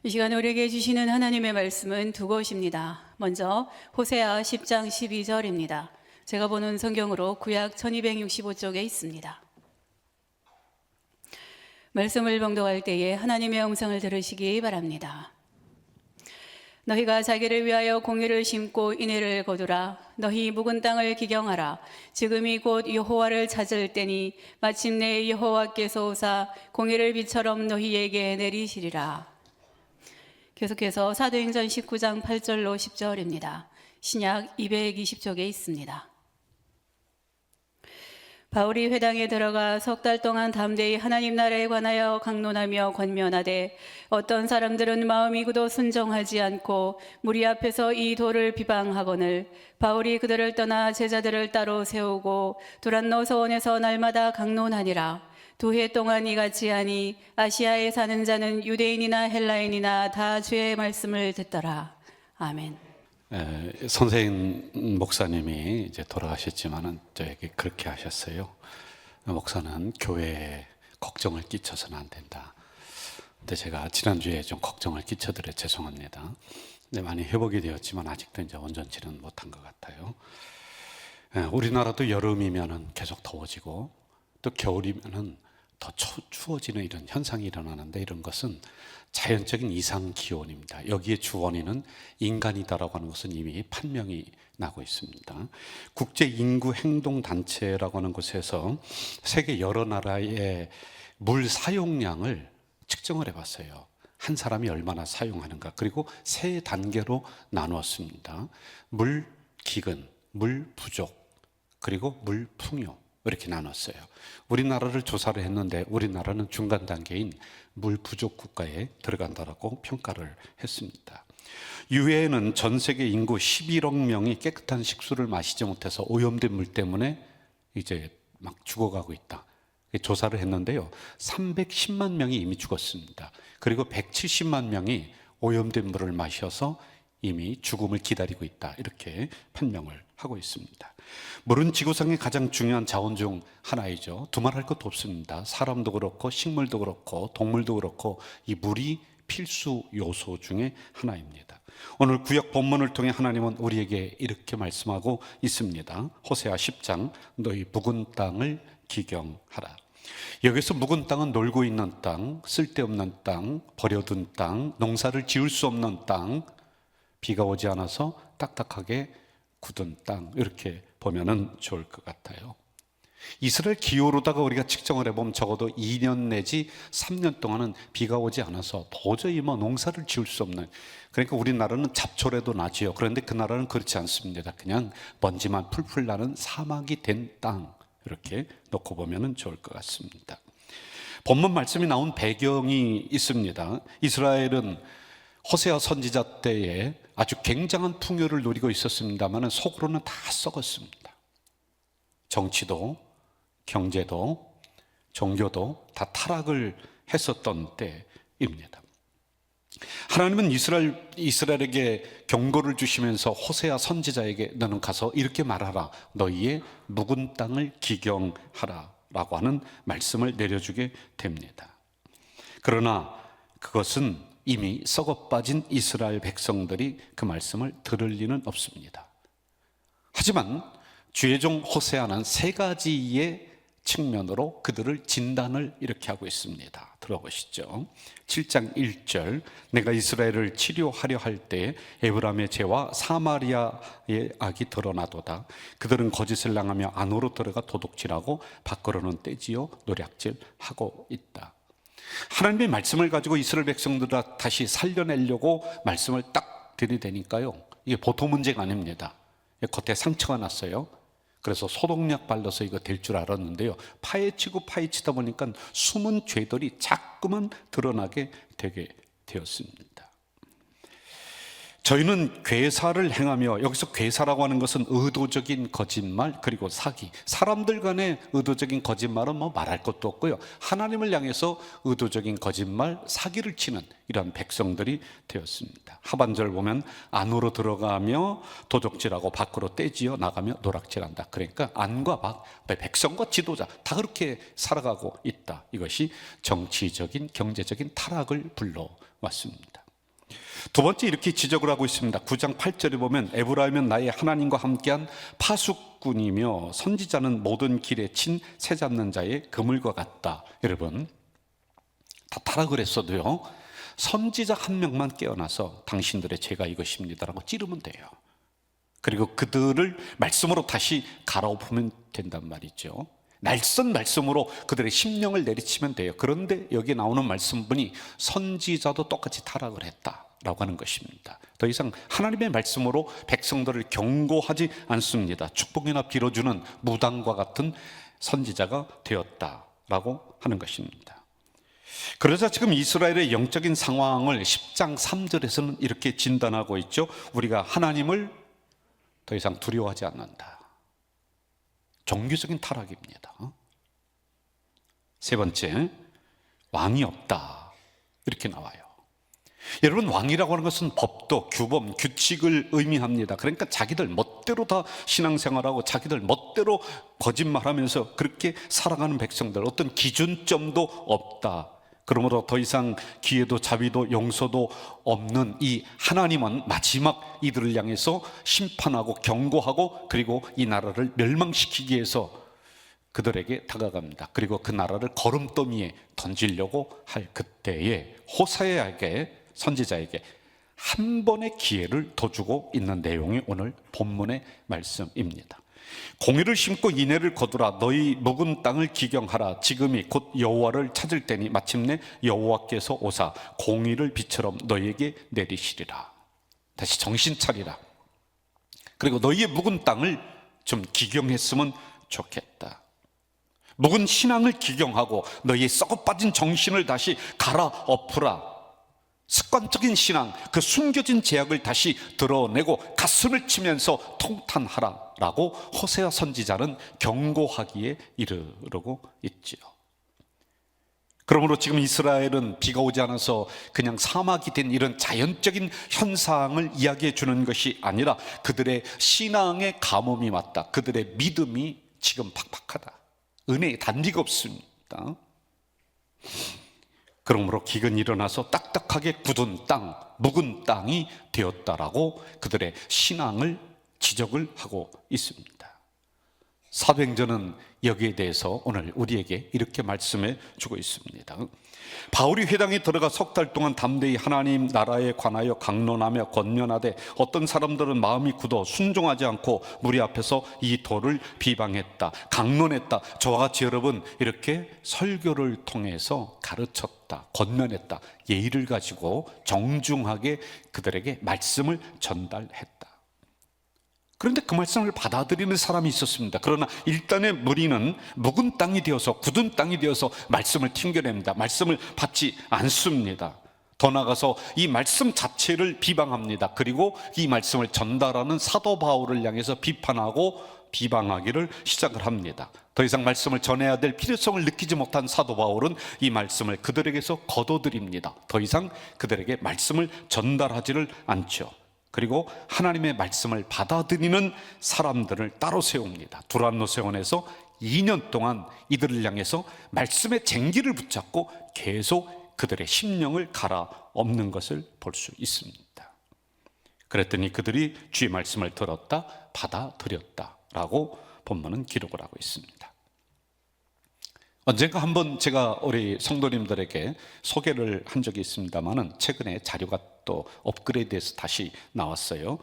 이 시간 우리에게 주시는 하나님의 말씀은 두 곳입니다. 먼저 호세아 10장 12절입니다. 제가 보는 성경으로 구약 1265쪽에 있습니다. 말씀을 봉독할 때에 하나님의 음성을 들으시기 바랍니다. 너희가 자기를 위하여 공의를 심고 인애를 거두라. 너희 묵은 땅을 기경하라. 지금이 곧 여호와를 찾을 때니 마침내 여호와께서 오사 공의를 비처럼 너희에게 내리시리라. 계속해서 사도행전 19장 8절로 10절입니다. 신약 220쪽에 있습니다. 바울이 회당에 들어가 석 달 동안 담대히 하나님 나라에 관하여 강론하며 권면하되 어떤 사람들은 마음이 굳어 순종하지 않고 무리 앞에서 이 도를 비방하거늘 바울이 그들을 떠나 제자들을 따로 세우고 두란노 서원에서 날마다 강론하니라. 2해 동안 이같이 하니 아시아에 사는 자는 유대인이나 헬라인이나 다 주의 말씀을 듣더라. 아멘. 선생님 목사님이 이제 돌아가셨지만은 저에게 그렇게 하셨어요. 목사는 교회에 걱정을 끼쳐서는 안 된다. 근데 제가 지난주에 좀 걱정을 끼쳐드려 죄송합니다. 근데 많이 회복이 되었지만 아직도 이제 온전치는 못한 것 같아요. 우리나라도 여름이면은 계속 더워지고 또 겨울이면은 더 추워지는 이런 현상이 일어나는데 이런 것은 자연적인 이상 기온입니다. 여기에 주원인은 인간이다라고 하는 것은 이미 판명이 나고 있습니다. 국제인구행동단체라고 하는 곳에서 세계 여러 나라의 물 사용량을 측정을 해봤어요. 한 사람이 얼마나 사용하는가. 그리고 세 단계로 나누었습니다. 물 기근, 물 부족, 그리고 물 풍요. 이렇게 나눴어요. 우리나라를 조사를 했는데 우리나라는 중간 단계인 물 부족 국가에 들어간다라고 평가를 했습니다. 유엔은 전 세계 인구 11억 명이 깨끗한 식수를 마시지 못해서 오염된 물 때문에 이제 막 죽어가고 있다. 조사를 했는데요. 310만 명이 이미 죽었습니다. 그리고 170만 명이 오염된 물을 마셔서 이미 죽음을 기다리고 있다. 이렇게 판명을 하고 있습니다. 물은 지구상의 가장 중요한 자원 중 하나이죠. 두말할 것도 없습니다. 사람도 그렇고 식물도 그렇고 동물도 그렇고 이 물이 필수 요소 중에 하나입니다. 오늘 구약 본문을 통해 하나님은 우리에게 이렇게 말씀하고 있습니다. 호세아 10장 너희 묵은 땅을 기경하라. 여기서 묵은 땅은 놀고 있는 땅, 쓸데없는 땅, 버려둔 땅, 농사를 지을 수 없는 땅, 비가 오지 않아서 딱딱하게 굳은 땅, 이렇게 보면은 좋을 것 같아요. 이스라엘 기후로다가 우리가 측정을 해보면 적어도 2년 내지 3년 동안은 비가 오지 않아서 도저히 농사를 지을 수 없는, 그러니까 우리나라는 잡초라도 나지요. 그런데 그 나라는 그렇지 않습니다. 그냥 먼지만 풀풀 나는 사막이 된 땅, 이렇게 놓고 보면은 좋을 것 같습니다. 본문 말씀이 나온 배경이 있습니다. 이스라엘은 호세아 선지자 때에 아주 굉장한 풍요를 누리고 있었습니다만 속으로는 다 썩었습니다. 정치도 경제도 종교도 다 타락을 했었던 때입니다. 하나님은 이스라엘에게 경고를 주시면서 호세아 선지자에게 너는 가서 이렇게 말하라. 너희의 묵은 땅을 기경하라 라고 하는 말씀을 내려주게 됩니다. 그러나 그것은 이미 썩어빠진 이스라엘 백성들이 그 말씀을 들을 리는 없습니다. 하지만 주의 종 호세아는 세 가지의 측면으로 그들을 진단을 이렇게 하고 있습니다. 들어보시죠. 7장 1절 내가 이스라엘을 치료하려 할 때 에브라임의 죄와 사마리아의 악이 드러나도다. 그들은 거짓을 당하며 안으로 들어가 도둑질하고 밖으로는 떼지어 노략질하고 있다. 하나님의 말씀을 가지고 이스라엘 백성들을 다시 살려내려고 말씀을 딱 들이대니까요, 이게 보통 문제가 아닙니다. 겉에 상처가 났어요. 그래서 소독약 발라서 이거 될 줄 알았는데요, 파헤치다 보니까 숨은 죄들이 자꾸만 드러나게 되게 되었습니다. 저희는 괴사를 행하며, 여기서 괴사라고 하는 것은 의도적인 거짓말 그리고 사기, 사람들 간의 의도적인 거짓말은 말할 것도 없고요, 하나님을 향해서 의도적인 거짓말, 사기를 치는 이런 백성들이 되었습니다. 하반절 보면 안으로 들어가며 도적질하고 밖으로 떼지어 나가며 노락질한다. 그러니까 안과 밖, 백성과 지도자 다 그렇게 살아가고 있다. 이것이 정치적인 경제적인 타락을 불러왔습니다. 두 번째 이렇게 지적을 하고 있습니다. 9장 8절에 보면 에브라임은 나의 하나님과 함께한 파수꾼이며 선지자는 모든 길에 친 새 잡는 자의 그물과 같다. 여러분, 다 타락을 했어도요, 선지자 한 명만 깨어나서 당신들의 죄가 이것입니다라고 찌르면 돼요. 그리고 그들을 말씀으로 다시 갈아엎으면 된단 말이죠. 날선 말씀으로 그들의 심령을 내리치면 돼요. 그런데 여기 나오는 말씀분이 선지자도 똑같이 타락을 했다라고 하는 것입니다. 더 이상 하나님의 말씀으로 백성들을 경고하지 않습니다. 축복이나 빌어주는 무당과 같은 선지자가 되었다라고 하는 것입니다. 그러자 지금 이스라엘의 영적인 상황을 10장 3절에서는 이렇게 진단하고 있죠. 우리가 하나님을 더 이상 두려워하지 않는다. 종교적인 타락입니다. 세 번째, 왕이 없다. 이렇게 나와요. 여러분, 왕이라고 하는 것은 법도, 규범, 규칙을 의미합니다. 그러니까 자기들 멋대로 다 신앙생활하고 자기들 멋대로 거짓말하면서 그렇게 살아가는 백성들, 어떤 기준점도 없다. 그러므로 더 이상 기회도 자비도 용서도 없는 이 하나님은 마지막 이들을 향해서 심판하고 경고하고 그리고 이 나라를 멸망시키기 위해서 그들에게 다가갑니다. 그리고 그 나라를 거름더미에 던지려고 할 그때에 호세아에게, 선지자에게 한 번의 기회를 더 주고 있는 내용이 오늘 본문의 말씀입니다. 공의를 심고 인애를 거두라. 너희 묵은 땅을 기경하라. 지금이 곧 여호와를 찾을 때니 마침내 여호와께서 오사 공의를 비처럼 너희에게 내리시리라. 다시 정신 차리라. 그리고 너희의 묵은 땅을 좀 기경했으면 좋겠다. 묵은 신앙을 기경하고 너희의 썩어빠진 정신을 다시 갈아엎으라. 습관적인 신앙, 그 숨겨진 죄악을 다시 드러내고 가슴을 치면서 통탄하라라고 호세아 선지자는 경고하기에 이르고 있지요. 그러므로 지금 이스라엘은 비가 오지 않아서 그냥 사막이 된 이런 자연적인 현상을 이야기해 주는 것이 아니라 그들의 신앙의 가뭄이 왔다. 그들의 믿음이 지금 팍팍하다. 은혜의 단비가 없습니다. 그러므로 기근이 일어나서 딱딱하게 굳은 땅, 묵은 땅이 되었다라고 그들의 신앙을 지적을 하고 있습니다. 사도행전은 여기에 대해서 오늘 우리에게 이렇게 말씀해 주고 있습니다. 바울이 회당에 들어가 석 달 동안 담대히 하나님 나라에 관하여 강론하며 권면하되 어떤 사람들은 마음이 굳어 순종하지 않고 무리 앞에서 이 도를 비방했다, 강론했다. 저와 같이 여러분 이렇게 설교를 통해서 가르쳤다, 권면했다, 예의를 가지고 정중하게 그들에게 말씀을 전달했다. 그런데 그 말씀을 받아들이는 사람이 있었습니다. 그러나 일단의 무리는 묵은 땅이 되어서, 굳은 땅이 되어서 말씀을 튕겨냅니다. 말씀을 받지 않습니다. 더 나아가서 이 말씀 자체를 비방합니다. 그리고 이 말씀을 전달하는 사도 바울을 향해서 비판하고 비방하기를 시작을 합니다. 더 이상 말씀을 전해야 될 필요성을 느끼지 못한 사도 바울은 이 말씀을 그들에게서 거둬들입니다. 더 이상 그들에게 말씀을 전달하지를 않죠. 그리고 하나님의 말씀을 받아들이는 사람들을 따로 세웁니다. 두란노 세원에서 2년 동안 이들을 향해서 말씀의 쟁기를 붙잡고 계속 그들의 심령을 갈아엎는 것을 볼 수 있습니다. 그랬더니 그들이 주의 말씀을 들었다, 받아들였다라고 본문은 기록을 하고 있습니다. 언젠가 한번 제가 우리 성도님들에게 소개를 한 적이 있습니다만은 최근에 자료가 또 업그레이드해서 다시 나왔어요.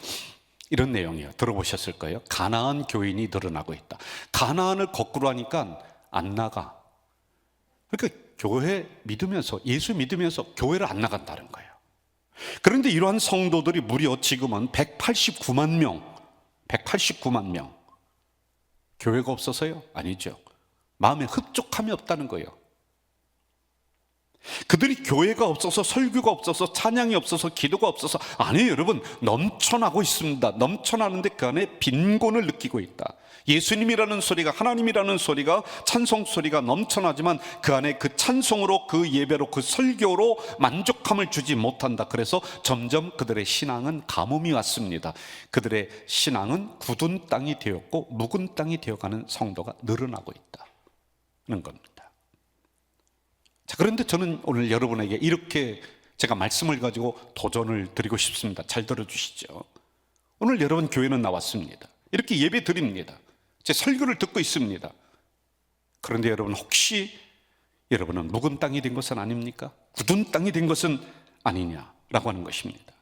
이런 내용이에요. 들어보셨을 거예요. 가나안 교인이 늘어나고 있다. 가나안을 거꾸로 하니까 안 나가. 그러니까 교회 믿으면서, 예수 믿으면서 교회를 안 나간다는 거예요. 그런데 이러한 성도들이 무려 지금은 189만 명. 교회가 없어서요? 아니죠. 마음에 흡족함이 없다는 거예요. 그들이 교회가 없어서, 설교가 없어서, 찬양이 없어서, 기도가 없어서 아니에요. 여러분, 넘쳐나고 있습니다. 넘쳐나는데 그 안에 빈곤을 느끼고 있다. 예수님이라는 소리가, 하나님이라는 소리가, 찬송 소리가 넘쳐나지만 그 안에 그 찬송으로, 그 예배로, 그 설교로 만족함을 주지 못한다. 그래서 점점 그들의 신앙은 가뭄이 왔습니다. 그들의 신앙은 굳은 땅이 되었고 묵은 땅이 되어가는 성도가 늘어나고 있다는 겁니다. 자, 그런데 저는 오늘 여러분에게 이렇게 제가 말씀을 가지고 도전을 드리고 싶습니다. 잘 들어주시죠. 오늘 여러분 교회는 나왔습니다. 이렇게 예배 드립니다. 제 설교를 듣고 있습니다. 그런데 여러분, 혹시 여러분은 묵은 땅이 된 것은 아닙니까? 굳은 땅이 된 것은 아니냐라고 하는 것입니다.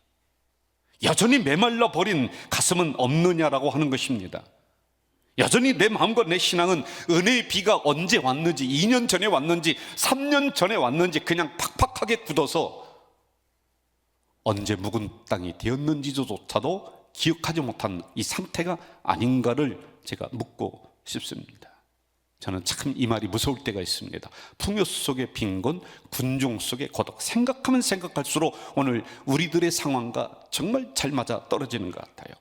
여전히 메말라 버린 가슴은 없느냐라고 하는 것입니다. 여전히 내 마음과 내 신앙은 은혜의 비가 언제 왔는지, 2년 전에 왔는지 3년 전에 왔는지 그냥 팍팍하게 굳어서 언제 묵은 땅이 되었는지조차도 기억하지 못한 이 상태가 아닌가를 제가 묻고 싶습니다. 저는 참 이 말이 무서울 때가 있습니다. 풍요 속의 빈곤, 군중 속의 고독. 생각하면 생각할수록 오늘 우리들의 상황과 정말 잘 맞아 떨어지는 것 같아요.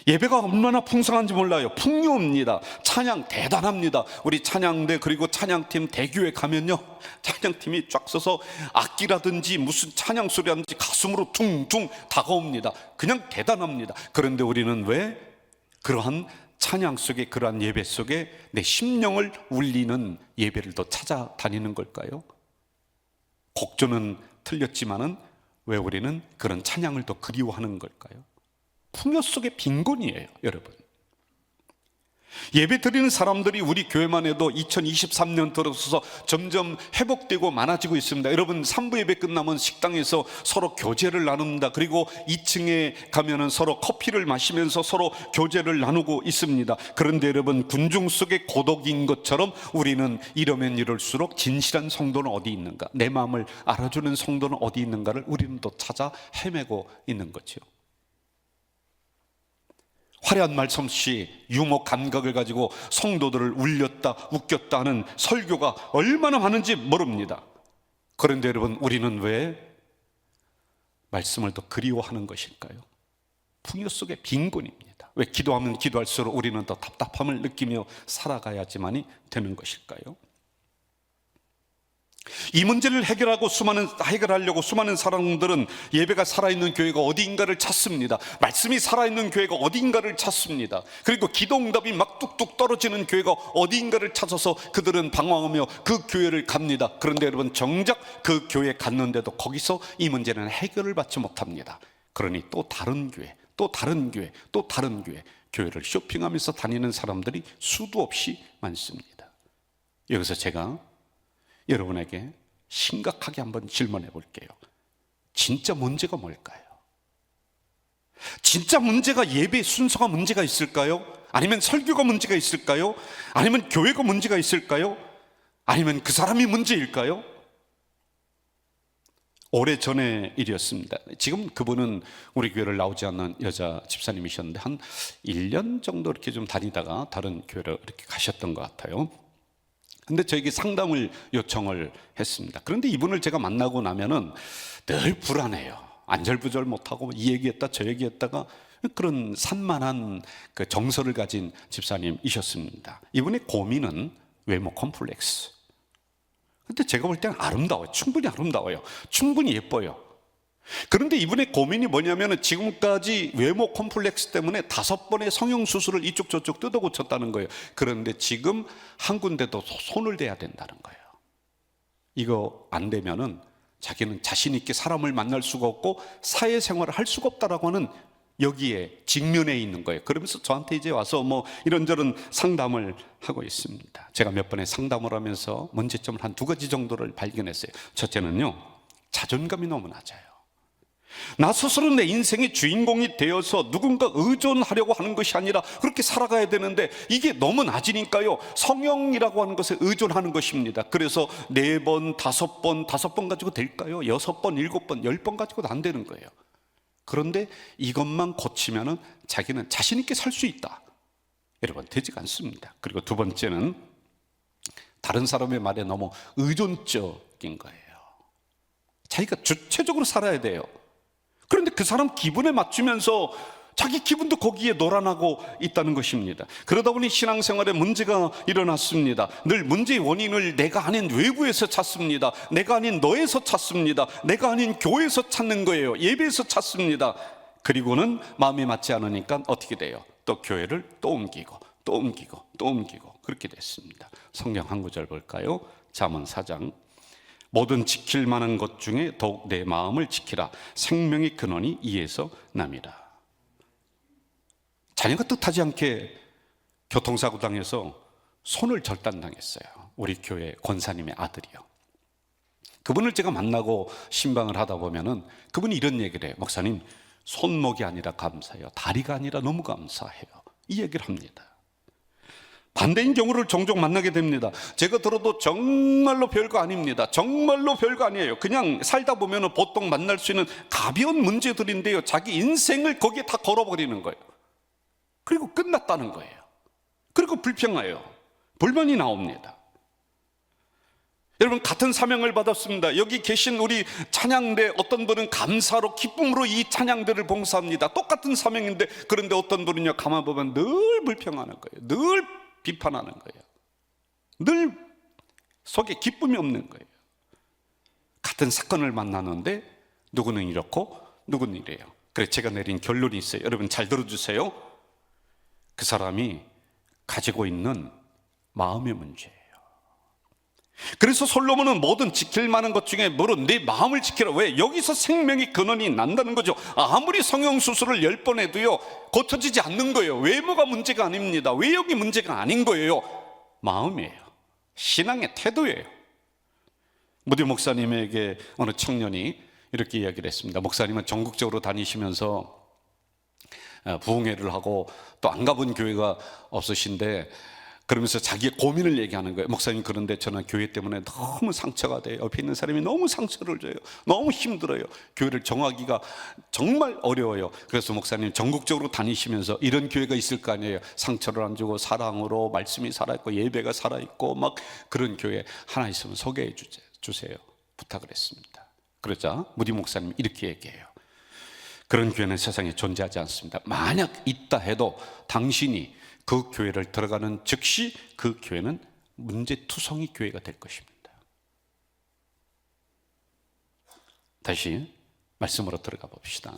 예배가 얼마나 풍성한지 몰라요. 풍요입니다. 찬양 대단합니다. 우리 찬양대 그리고 찬양팀 대교회 가면요, 찬양팀이 쫙 서서 악기라든지 무슨 찬양 소리라든지 가슴으로 둥둥 다가옵니다. 그냥 대단합니다. 그런데 우리는 왜 그러한 찬양 속에, 그러한 예배 속에 내 심령을 울리는 예배를 더 찾아다니는 걸까요? 곡조는 틀렸지만은 왜 우리는 그런 찬양을 더 그리워하는 걸까요? 풍요 속의 빈곤이에요, 여러분. 예배 드리는 사람들이 우리 교회만 해도 2023년 들어서서 점점 회복되고 많아지고 있습니다. 여러분, 3부 예배 끝나면 식당에서 서로 교제를 나눕니다. 그리고 2층에 가면은 서로 커피를 마시면서 서로 교제를 나누고 있습니다. 그런데 여러분, 군중 속의 고독인 것처럼 우리는 이러면 이럴수록 진실한 성도는 어디 있는가, 내 마음을 알아주는 성도는 어디 있는가를 우리는 또 찾아 헤매고 있는 거죠. 화려한 말솜씨, 유머 감각을 가지고 성도들을 울렸다 웃겼다 하는 설교가 얼마나 많은지 모릅니다. 그런데 여러분, 우리는 왜 말씀을 더 그리워하는 것일까요? 풍요 속의 빈곤입니다. 왜 기도하면 기도할수록 우리는 더 답답함을 느끼며 살아가야지만이 되는 것일까요? 이 문제를 해결하려고 수많은 사람들은 예배가 살아있는 교회가 어디인가를 찾습니다. 말씀이 살아있는 교회가 어디인가를 찾습니다. 그리고 기도 응답이 막 뚝뚝 떨어지는 교회가 어디인가를 찾아서 그들은 방황하며 그 교회를 갑니다. 그런데 여러분, 정작 그 교회에 갔는데도 거기서 이 문제는 해결을 받지 못합니다. 그러니 또 다른 교회, 또 다른 교회, 또 다른 교회, 교회를 쇼핑하면서 다니는 사람들이 수도 없이 많습니다. 여기서 제가 여러분에게 심각하게 한번 질문해 볼게요. 진짜 문제가 뭘까요? 진짜 문제가 예배 순서가 문제가 있을까요? 아니면 설교가 문제가 있을까요? 아니면 교회가 문제가 있을까요? 아니면 그 사람이 문제일까요? 오래전의 일이었습니다. 지금 그분은 우리 교회를 나오지 않는 여자 집사님이셨는데 한 1년 정도 이렇게 좀 다니다가 다른 교회로 이렇게 가셨던 것 같아요. 근데 저에게 상담을 요청을 했습니다. 그런데 이분을 제가 만나고 나면은 늘 불안해요. 안절부절 못하고 이 얘기했다 저 얘기했다가 그런 산만한 그 정서를 가진 집사님이셨습니다. 이분의 고민은 외모 컴플렉스. 근데 제가 볼 때는 아름다워요. 충분히 아름다워요. 충분히 예뻐요. 그런데 이분의 고민이 뭐냐면 지금까지 외모 컴플렉스 때문에 5번의 성형수술을 이쪽 저쪽 뜯어 고쳤다는 거예요. 그런데 지금 한 군데도 손을 대야 된다는 거예요. 이거 안 되면은 자기는 자신 있게 사람을 만날 수가 없고 사회생활을 할 수가 없다라고 하는 여기에 직면해 있는 거예요. 그러면서 저한테 이제 와서 뭐 이런저런 상담을 하고 있습니다. 제가 몇 번의 상담을 하면서 문제점을 한 2가지 정도를 발견했어요. 첫째는요, 자존감이 너무 낮아요. 나 스스로 내 인생의 주인공이 되어서 누군가 의존하려고 하는 것이 아니라 그렇게 살아가야 되는데 이게 너무 낮으니까요, 성형이라고 하는 것에 의존하는 것입니다. 그래서 4번, 5번 가지고 될까요? 6번, 7번, 10번 가지고도 안 되는 거예요. 그런데 이것만 고치면은 자기는 자신 있게 살 수 있다. 여러분, 되지가 않습니다. 그리고 2번째는 다른 사람의 말에 너무 의존적인 거예요. 자기가 주체적으로 살아야 돼요. 그런데 그 사람 기분에 맞추면서 자기 기분도 거기에 놀아나고 있다는 것입니다. 그러다 보니 신앙생활에 문제가 일어났습니다. 늘 문제의 원인을 내가 아닌 외부에서 찾습니다. 내가 아닌 너에서 찾습니다. 내가 아닌 교회에서 찾는 거예요. 예배에서 찾습니다. 그리고는 마음에 맞지 않으니까 어떻게 돼요? 또 교회를 또 옮기고 또 옮기고 또 옮기고 그렇게 됐습니다. 성경 한 구절 볼까요? 잠언 4장 모든 지킬 만한 것 중에 더욱 내 마음을 지키라. 생명의 근원이 이에서 남이라. 자녀가 뜻하지 않게 교통사고 당해서 손을 절단당했어요. 우리 교회 권사님의 아들이요. 그분을 제가 만나고 신방을 하다 보면은 그분이 이런 얘기를 해요. 목사님, 손목이 아니라 감사해요. 다리가 아니라 너무 감사해요. 이 얘기를 합니다. 반대인 경우를 종종 만나게 됩니다. 제가 들어도 정말로 별거 아닙니다. 정말로 별거 아니에요. 그냥 살다 보면 보통 만날 수 있는 가벼운 문제들인데요, 자기 인생을 거기에 다 걸어버리는 거예요. 그리고 끝났다는 거예요. 그리고 불평해요. 불만이 나옵니다. 여러분, 같은 사명을 받았습니다. 여기 계신 우리 찬양대 어떤 분은 감사로 기쁨으로 이 찬양대를 봉사합니다. 똑같은 사명인데, 그런데 어떤 분은요, 가만 보면 늘 불평하는 거예요. 늘 비판하는 거예요. 늘 속에 기쁨이 없는 거예요. 같은 사건을 만나는데 누구는 이렇고 누구는 이래요. 그래서 제가 내린 결론이 있어요. 여러분 잘 들어주세요. 그 사람이 가지고 있는 마음의 문제예요. 그래서 솔로몬은 모든 지킬 만한 것 중에 물은 내 마음을 지키라. 왜? 여기서 생명의 근원이 난다는 거죠. 아무리 성형수술을 10번 해도요, 고쳐지지 않는 거예요. 외모가 문제가 아닙니다. 외형이 문제가 아닌 거예요. 마음이에요. 신앙의 태도예요. 무디 목사님에게 어느 청년이 이렇게 이야기를 했습니다. 목사님은 전국적으로 다니시면서 부흥회를 하고 또 안 가본 교회가 없으신데, 그러면서 자기의 고민을 얘기하는 거예요. 목사님, 그런데 저는 교회 때문에 너무 상처가 돼요. 옆에 있는 사람이 너무 상처를 줘요. 너무 힘들어요. 교회를 정하기가 정말 어려워요. 그래서 목사님, 전국적으로 다니시면서 이런 교회가 있을 거 아니에요. 상처를 안 주고 사랑으로 말씀이 살아있고 예배가 살아있고 막 그런 교회 하나 있으면 소개해 주세요. 부탁을 했습니다. 그러자 무디 목사님 이렇게 얘기해요. 그런 교회는 세상에 존재하지 않습니다. 만약 있다 해도 당신이 그 교회를 들어가는 즉시 그 교회는 문제투성이 교회가 될 것입니다. 다시 말씀으로 들어가 봅시다.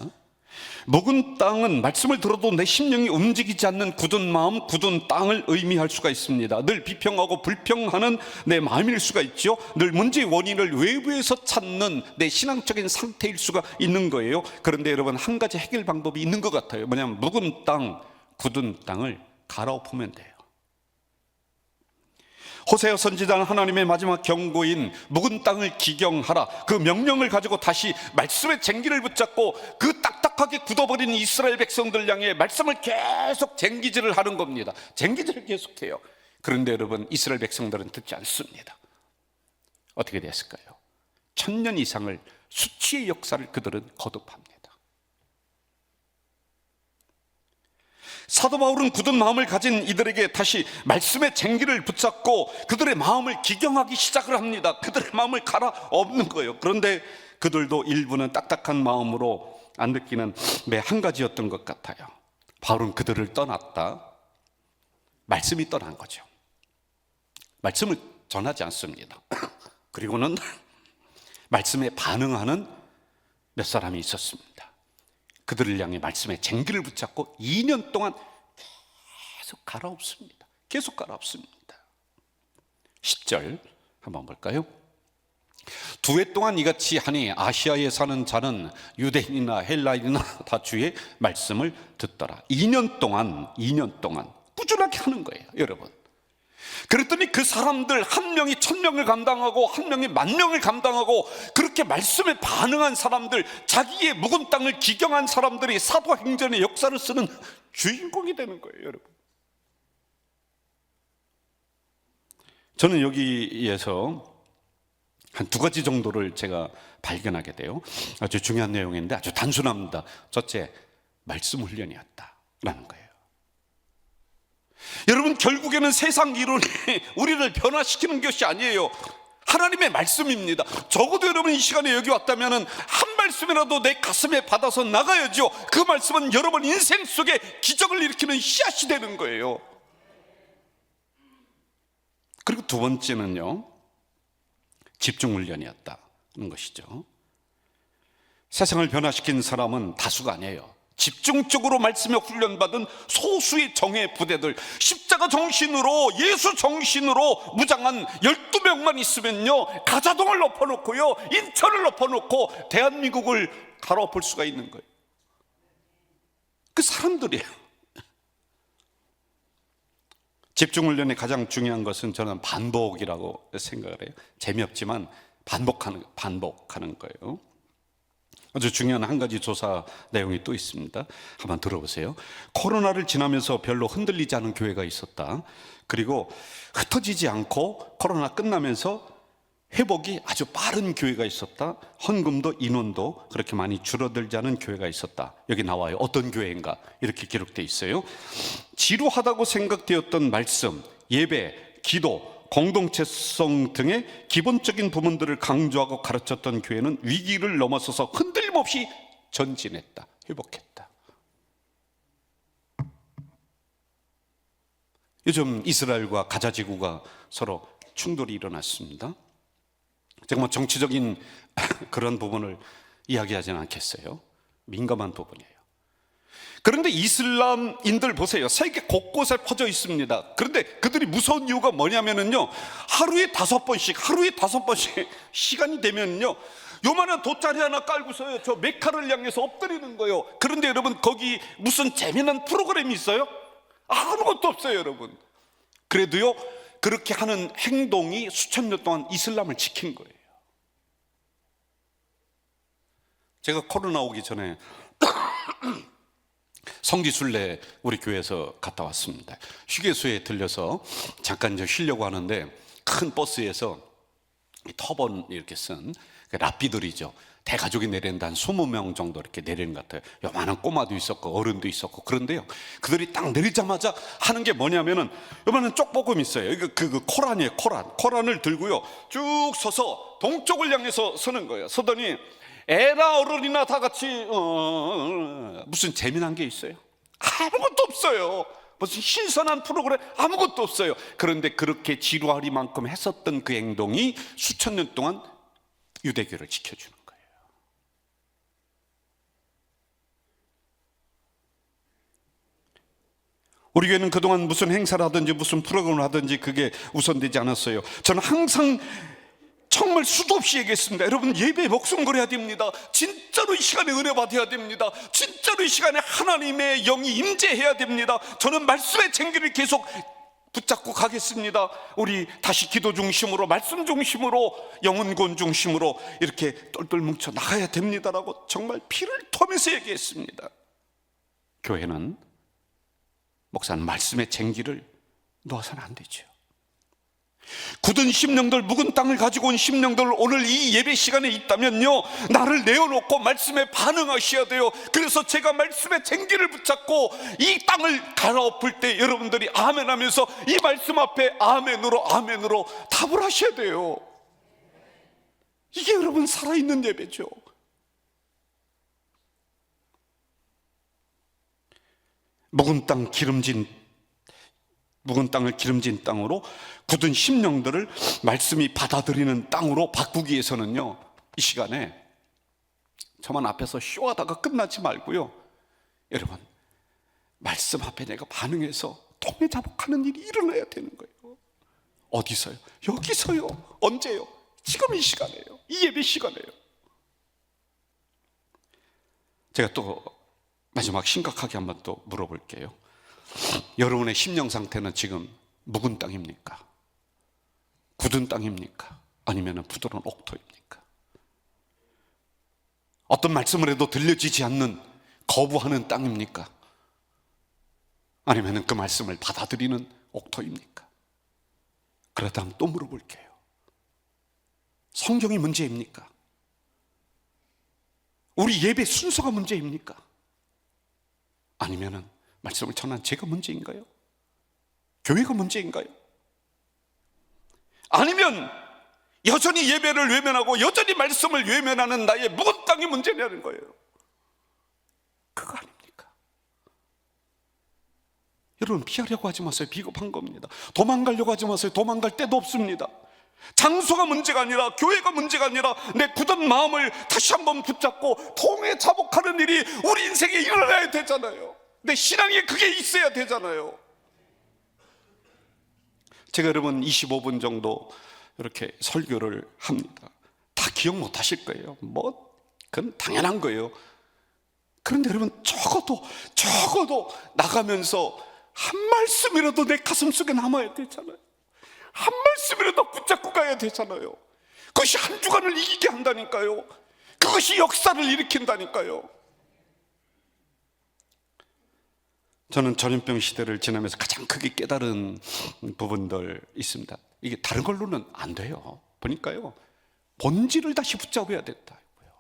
묵은 땅은 말씀을 들어도 내 심령이 움직이지 않는 굳은 마음, 굳은 땅을 의미할 수가 있습니다. 늘 비평하고 불평하는 내 마음일 수가 있죠. 늘 문제의 원인을 외부에서 찾는 내 신앙적인 상태일 수가 있는 거예요. 그런데 여러분, 한 가지 해결 방법이 있는 것 같아요. 뭐냐면 묵은 땅, 굳은 땅을 갈아엎으면 돼요. 호세아 선지자는 하나님의 마지막 경고인 묵은 땅을 기경하라, 그 명령을 가지고 다시 말씀의 쟁기를 붙잡고 그 딱딱하게 굳어버린 이스라엘 백성들 향해 말씀을 계속 쟁기질을 하는 겁니다. 쟁기질을 계속해요. 그런데 여러분, 이스라엘 백성들은 듣지 않습니다. 어떻게 됐을까요? 1000년 이상을 수치의 역사를 그들은 거듭합니다. 사도 바울은 굳은 마음을 가진 이들에게 다시 말씀의 쟁기를 붙잡고 그들의 마음을 기경하기 시작을 합니다. 그들의 마음을 갈아엎는 거예요. 그런데 그들도 일부는 딱딱한 마음으로 안 듣기는 매 한 가지였던 것 같아요. 바울은 그들을 떠났다. 말씀이 떠난 거죠. 말씀을 전하지 않습니다. 그리고는 말씀에 반응하는 몇 사람이 있었습니다. 그들을 향해 말씀의 쟁기를 붙잡고 2년 동안 계속 갈아엎습니다. 계속 갈아엎습니다. 10절 한번 볼까요? 2해 동안 이같이 하니 아시아에 사는 자는 유대인이나 헬라인이나 다 주의 말씀을 듣더라. 2년 동안 꾸준하게 하는 거예요, 여러분. 그랬더니 그 사람들 한 명이 1000명을 감당하고 한 명이 10,000명을 감당하고 그렇게 말씀에 반응한 사람들, 자기의 묵은 땅을 기경한 사람들이 사도행전의 역사를 쓰는 주인공이 되는 거예요, 여러분. 저는 여기에서 한 2가지 정도를 제가 발견하게 돼요. 아주 중요한 내용인데 아주 단순합니다. 첫째, 말씀 훈련이었다라는 거예요. 여러분, 결국에는 세상 이론이 우리를 변화시키는 것이 아니에요. 하나님의 말씀입니다. 적어도 여러분 이 시간에 여기 왔다면 한 말씀이라도 내 가슴에 받아서 나가야죠. 그 말씀은 여러분 인생 속에 기적을 일으키는 씨앗이 되는 거예요. 그리고 2번째는요, 집중 훈련이었다는 것이죠. 세상을 변화시킨 사람은 다수가 아니에요. 집중적으로 말씀에 훈련받은 소수의 정예 부대들, 십자가 정신으로, 예수 정신으로 무장한 12명만 있으면요, 가자동을 엎어놓고요, 인천을 엎어놓고 대한민국을 갈아엎을 수가 있는 거예요. 그 사람들이에요. 집중훈련의 가장 중요한 것은 저는 반복이라고 생각을 해요. 재미없지만 반복하는 거예요. 아주 중요한 한 가지 조사 내용이 또 있습니다. 한번 들어보세요. 코로나를 지나면서 별로 흔들리지 않은 교회가 있었다. 그리고 흩어지지 않고 코로나 끝나면서 회복이 아주 빠른 교회가 있었다. 헌금도 인원도 그렇게 많이 줄어들지 않은 교회가 있었다. 여기 나와요. 어떤 교회인가 이렇게 기록되어 있어요. 지루하다고 생각되었던 말씀, 예배, 기도, 공동체성 등의 기본적인 부분들을 강조하고 가르쳤던 교회는 위기를 넘어서서 흔들림없이 전진했다, 회복했다. 요즘 이스라엘과 가자 지구가 서로 충돌이 일어났습니다. 제가 뭐 정치적인 그런 부분을 이야기하지는 않겠어요. 민감한 부분이에요. 그런데 이슬람인들 보세요. 세계 곳곳에 퍼져 있습니다. 그런데 그들이 무서운 이유가 뭐냐면요, 하루에 5번씩 시간이 되면요, 요만한 돗자리 하나 깔고서요, 저 메카를 향해서 엎드리는 거예요. 그런데 여러분, 거기 무슨 재미난 프로그램이 있어요? 아무것도 없어요, 여러분. 그래도요, 그렇게 하는 행동이 수천 년 동안 이슬람을 지킨 거예요. 제가 코로나 오기 전에 성지순례 우리 교회에서 갔다 왔습니다. 휴게소에 들려서 잠깐 이제 쉬려고 하는데, 큰 버스에서 터번 이렇게 쓴 랍비들이죠. 대가족이 내린다, 한 20명 정도 이렇게 내리는 것 같아요. 요만한 꼬마도 있었고 어른도 있었고. 그런데요, 그들이 딱 내리자마자 하는 게 뭐냐면은 요만한 쪽보금 있어요. 이거 그 코란이에요. 코란을 들고요, 쭉 서서 동쪽을 향해서 서는 거예요. 서더니 애나 어른이나 다 같이 무슨 재미난 게 있어요? 아무것도 없어요. 무슨 신선한 프로그램 아무것도 없어요. 그런데 그렇게 지루하리만큼 했었던 그 행동이 수천 년 동안 유대교를 지켜주는 거예요. 우리 교회는 그동안 무슨 행사를 하든지 무슨 프로그램을 하든지 그게 우선되지 않았어요. 저는 항상 정말 수도 없이 얘기했습니다. 여러분, 예배에 목숨 걸어야 됩니다. 진짜로 이 시간에 은혜 받아야 됩니다. 진짜로 이 시간에 하나님의 영이 임재해야 됩니다. 저는 말씀의 쟁기를 계속 붙잡고 가겠습니다. 우리 다시 기도 중심으로, 말씀 중심으로, 영혼권 중심으로 이렇게 똘똘 뭉쳐 나가야 됩니다라고 정말 피를 토하면서 얘기했습니다. 교회는, 목사는 말씀의 쟁기를 놓아서는 안 되죠. 굳은 심령들, 묵은 땅을 가지고 온 심령들, 오늘 이 예배 시간에 있다면요, 나를 내어놓고 말씀에 반응하셔야 돼요. 그래서 제가 말씀의 쟁기를 붙잡고 이 땅을 갈아엎을 때 여러분들이 아멘 하면서 이 말씀 앞에 아멘으로 답을 하셔야 돼요. 이게 여러분 살아있는 예배죠. 묵은 땅을 기름진 땅으로, 굳은 심령들을 말씀이 받아들이는 땅으로 바꾸기 위해서는요, 이 시간에 저만 앞에서 쇼하다가 끝나지 말고요, 여러분, 말씀 앞에 내가 반응해서 통회자복하는 일이 일어나야 되는 거예요. 어디서요? 여기서요. 언제요? 지금 이 시간에요. 이 예배 시간에요. 제가 또 마지막 심각하게 한번 또 물어볼게요. 여러분의 심령 상태는 지금 묵은 땅입니까? 굳은 땅입니까? 아니면 부드러운 옥토입니까? 어떤 말씀을 해도 들려지지 않는 거부하는 땅입니까? 아니면 그 말씀을 받아들이는 옥토입니까? 그렇다면 또 물어볼게요. 성경이 문제입니까? 우리 예배 순서가 문제입니까? 아니면 말씀을 전한 제가 문제인가요? 교회가 문제인가요? 아니면 여전히 예배를 외면하고 여전히 말씀을 외면하는 나의 묵은 땅이 문제냐는 거예요. 그거 아닙니까? 여러분, 피하려고 하지 마세요. 비겁한 겁니다. 도망가려고 하지 마세요. 도망갈 데도 없습니다. 장소가 문제가 아니라, 교회가 문제가 아니라 내 굳은 마음을 다시 한번 붙잡고 통해 자복하는 일이 우리 인생에 일어나야 되잖아요. 내 신앙에 그게 있어야 되잖아요. 제가 여러분 25분 정도 이렇게 설교를 합니다. 다 기억 못 하실 거예요. 그건 당연한 거예요. 그런데 여러분 적어도 나가면서 한 말씀이라도 내 가슴 속에 남아야 되잖아요. 한 말씀이라도 붙잡고 가야 되잖아요. 그것이 한 주간을 이기게 한다니까요. 그것이 역사를 일으킨다니까요. 저는 전염병 시대를 지나면서 가장 크게 깨달은 부분들 있습니다. 이게 다른 걸로는 안 돼요. 보니까요, 본질을 다시 붙잡아야 된다고요.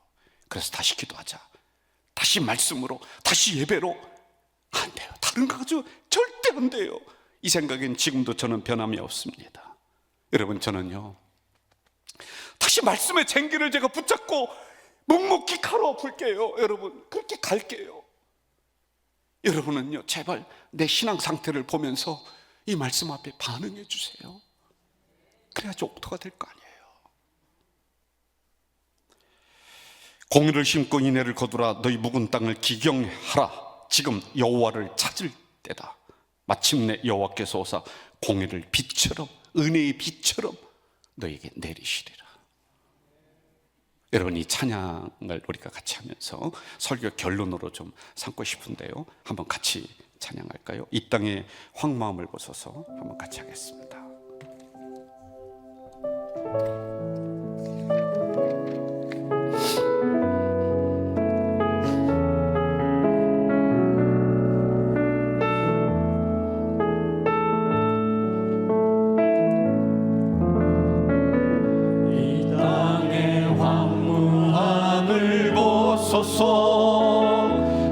그래서 다시 기도하자, 다시 말씀으로, 다시 예배로. 안 돼요. 다른 거 가지고 절대 안 돼요. 이 생각엔 지금도 저는 변함이 없습니다. 여러분, 저는요, 다시 말씀의 쟁기를 제가 붙잡고 묵묵히 갈아엎을게요. 여러분, 그렇게 갈게요. 여러분은요, 제발 내 신앙 상태를 보면서 이 말씀 앞에 반응해 주세요. 그래야지 옥토가 될 거 아니에요. 공의를 심고 인애를 거두라. 너희 묵은 땅을 기경하라. 지금 여호와를 찾을 때다. 마침내 여호와께서 오사 공의를 빛처럼, 은혜의 빛처럼 너에게 내리시리라. 여러분, 이 찬양을 우리가 같이 하면서 설교 결론으로 좀 삼고 싶은데요, 한번 같이 찬양할까요? 이 땅의 황마음을 보소서 한번 같이 하겠습니다.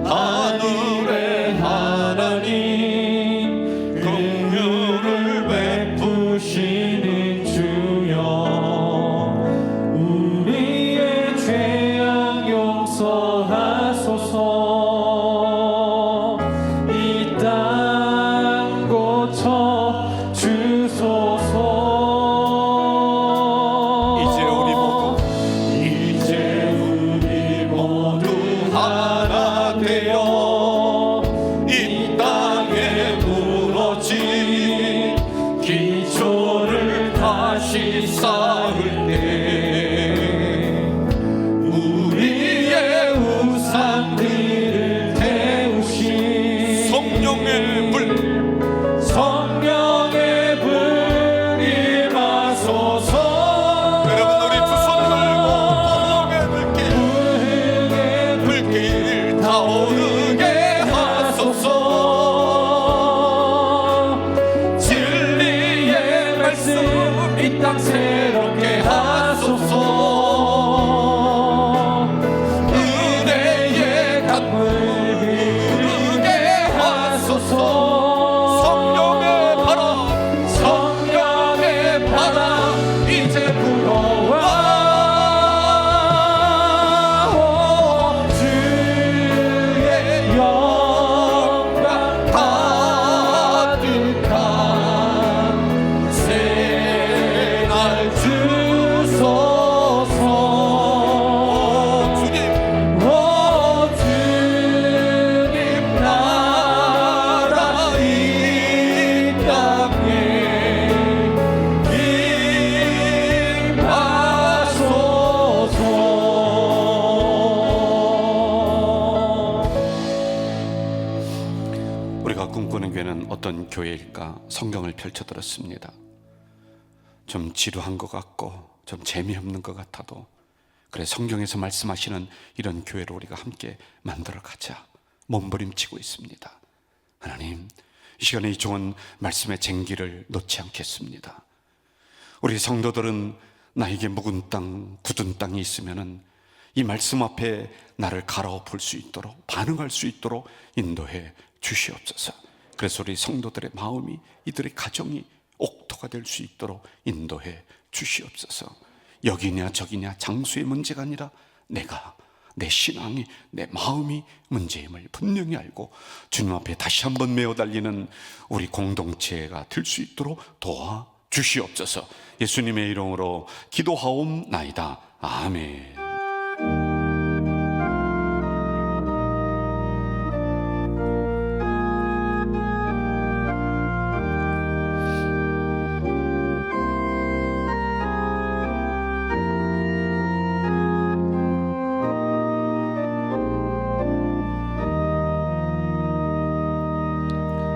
하늘의 하나님, 긍휼을 베푸시는 주여, 우리의 죄악 용서하소서. 이 땅 고쳐 주소서. 이제 우리 모두 하나 되어 이 땅에 무너진 기초를 다시 쌓을 때 우리의 우상들을 태우신 성령의 불 임하소서. 여러분, 우리 두 손 들고 불길 타오르게 하소서. 진리의 말씀 이 땅 새롭게 하소서. 은혜의 강물 흐르게 하소서. 성령의 바람 이제 불어와. 주의 영광 가득한 새날 주소서. 주님 나라 이 땅에 우리가 꿈꾸는 교회는 어떤 교회일까? 성경을 펼쳐들었습니다. 좀 지루한 것 같고 좀 재미없는 것 같아도, 그래, 성경에서 말씀하시는 이런 교회로 우리가 함께 만들어 가자 몸부림치고 있습니다. 하나님, 이 시간에 이 좋은 말씀의 쟁기를 놓지 않겠습니다. 우리 성도들은 나에게 묵은 땅, 굳은 땅이 있으면은 이 말씀 앞에 나를 갈아엎을 수 있도록, 반응할 수 있도록 인도해 주시옵소서. 그래서 우리 성도들의 마음이, 이들의 가정이 옥토가 될 수 있도록 인도해 주시옵소서. 여기냐 저기냐 장수의 문제가 아니라 내 신앙이, 내 마음이 문제임을 분명히 알고 주님 앞에 다시 한번 메어 달리는 우리 공동체가 될 수 있도록 도와 주시옵소서. 예수님의 이름으로 기도하옵나이다. 아멘.